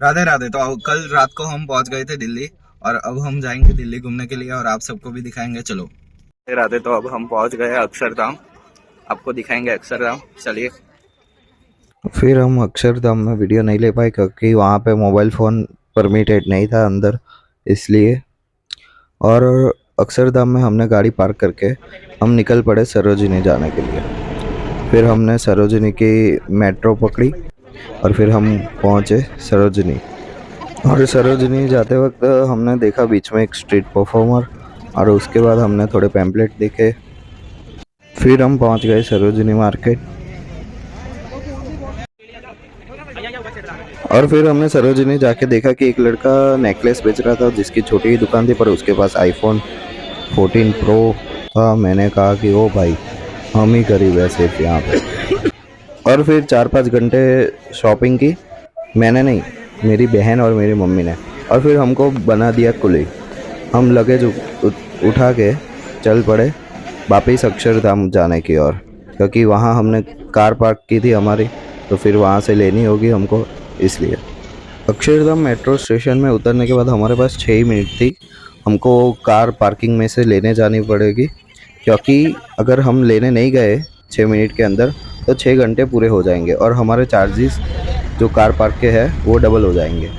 राधे राधे। तो कल रात को हम पहुंच गए थे दिल्ली, और अब हम जाएंगे दिल्ली घूमने के लिए और आप सबको भी दिखाएंगे। चलो राधे राधे। तो अब हम पहुंच गए अक्षरधाम, आपको दिखाएंगे अक्षरधाम, चलिए। फिर हम अक्षरधाम में वीडियो नहीं ले पाए क्योंकि वहाँ पे मोबाइल फ़ोन परमिटेड नहीं था अंदर, इसलिए। और अक्षरधाम में हमने गाड़ी पार्क करके हम निकल पड़े सरोजिनी जाने के लिए। फिर हमने सरोजिनी की मेट्रो पकड़ी और फिर हम पहुँचे सरोजिनी। और सरोजिनी जाते वक्त हमने देखा बीच में एक स्ट्रीट परफॉर्मर, और उसके बाद हमने थोड़े पैम्पलेट देखे। फिर हम पहुँच गए सरोजिनी मार्केट, और फिर हमने सरोजिनी जाके देखा कि एक लड़का नेकलेस बेच रहा था जिसकी छोटी ही दुकान थी, पर उसके पास आईफोन 14 प्रो था। मैंने कहा कि ओ भाई, हम ही गरीब है सिर्फ यहाँ पे। और फिर 4-5 घंटे शॉपिंग की, मैंने नहीं, मेरी बहन और मेरी मम्मी ने। और फिर हमको बना दिया कुली। हम लगेज उठा के चल पड़े वापिस अक्षरधाम जाने की ओर, क्योंकि वहाँ हमने कार पार्क की थी हमारी, तो फिर वहाँ से लेनी होगी हमको, इसलिए। अक्षरधाम मेट्रो स्टेशन में उतरने के बाद हमारे पास 6 ही मिनट थी। हमको कार पार्किंग में से लेने जानी पड़ेगी, क्योंकि अगर हम लेने नहीं गए 6 मिनट के अंदर तो 6 घंटे पूरे हो जाएंगे और हमारे चार्जेस जो कार पार्क के हैं वो डबल हो जाएंगे।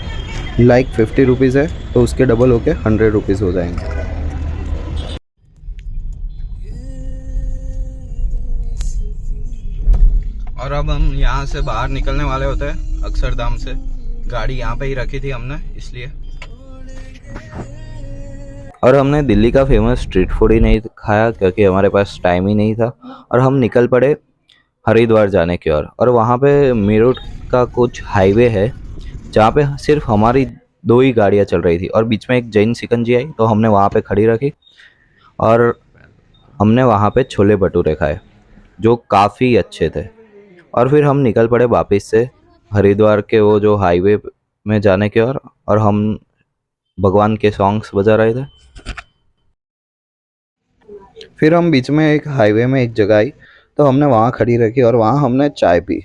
लाइक 50 रुपीज़ है तो उसके डबल होके 100 रुपीज़ हो जाएंगे। और अब हम यहाँ से बाहर निकलने वाले होते हैं अक्षरधाम से। गाड़ी यहाँ पे ही रखी थी हमने, इसलिए। और हमने दिल्ली का फेमस स्ट्रीट फूड ही नहीं खाया क्योंकि हमारे पास टाइम ही नहीं था, और हम निकल पड़े हरिद्वार जाने की ओर। और वहाँ पे मेरठ का कुछ हाईवे है जहाँ पे सिर्फ हमारी 2 ही गाड़ियाँ चल रही थी, और बीच में एक जैन सिकंजी आई तो हमने वहाँ पे खड़ी रखी और हमने वहाँ पे छोले भटूरे खाए जो काफ़ी अच्छे थे। और फिर हम निकल पड़े वापस से हरिद्वार के वो जो हाईवे में जाने की ओर, और हम भगवान के सॉन्ग्स बजा रहे थे। फिर हम बीच में एक हाईवे में एक जगह आई तो हमने वहाँ खड़ी रखी और वहाँ हमने चाय पी।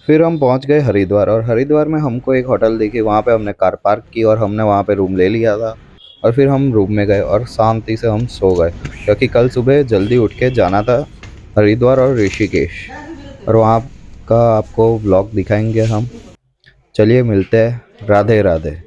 फिर हम पहुँच गए हरिद्वार, और हरिद्वार में हमको एक होटल दिखी, वहाँ पे हमने कार पार्क की और हमने वहाँ पे रूम ले लिया था। और फिर हम रूम में गए और शांति से हम सो गए, क्योंकि कल सुबह जल्दी उठ के जाना था हरिद्वार और ऋषिकेश, और वहाँ का आपको व्लॉग दिखाएंगे हम। चलिए मिलते हैं। राधे राधे।